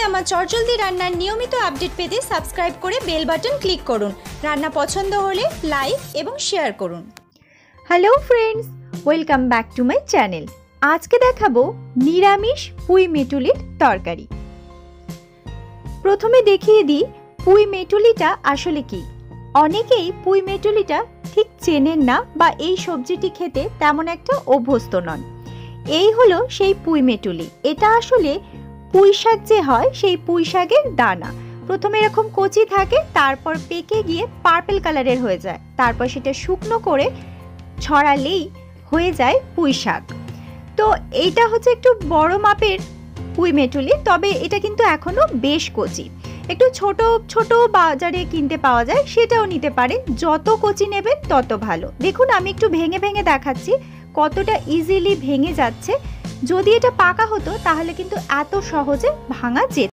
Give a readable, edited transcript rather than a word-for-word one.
আমার চটজলদি রান্নার নিয়মিত আপডেট পেতে সাবস্ক্রাইব করে বেল বাটন ক্লিক করুন। রান্না পছন্দ হলে লাইক এবং শেয়ার করুন। Hello friends, welcome back to my channel. আজকে দেখাবো নিরামিষ পুঁই মেটুলির তরকারি। প্রথমে দেখিয়ে দিই পুঁই মেটুলিটা আসলে কি। অনেকেই পুঁই মেটুলিটা ঠিক চেনেন না বা এই সবজিটি খেতে তেমন একটা অভ্যস্ত নন। এই হলো সেই পুঁই মেটুলি। এটা আসলে পুঁই শাক যে হয় সেই পুঁই শাকের দানা। প্রথমে এরকম কচি থাকে, তারপর পেকে গিয়ে পার্পল কালারের হয়ে যায়, তারপর সেটা শুকনো করে ছড়ালেই হয়ে যায় পুঁই শাক। তো এইটা হচ্ছে একটু বড় মাপের পুঁই মেটুলি, তবে এটা কিন্তু এখনো বেশ কচি। একটু ছোট ছোট বাজারে কিনতে পাওয়া যায়, সেটাও নিতে পারেন। যত কচি নেবেন তত ভালো। দেখুন আমি একটু ভেঙে ভেঙে দেখাচ্ছি কতটা ইজিলি ভেঙে যাচ্ছে। যদি এটা পাকা হতো তাহলে কিন্তু এত সহজে ভাঙা যেত।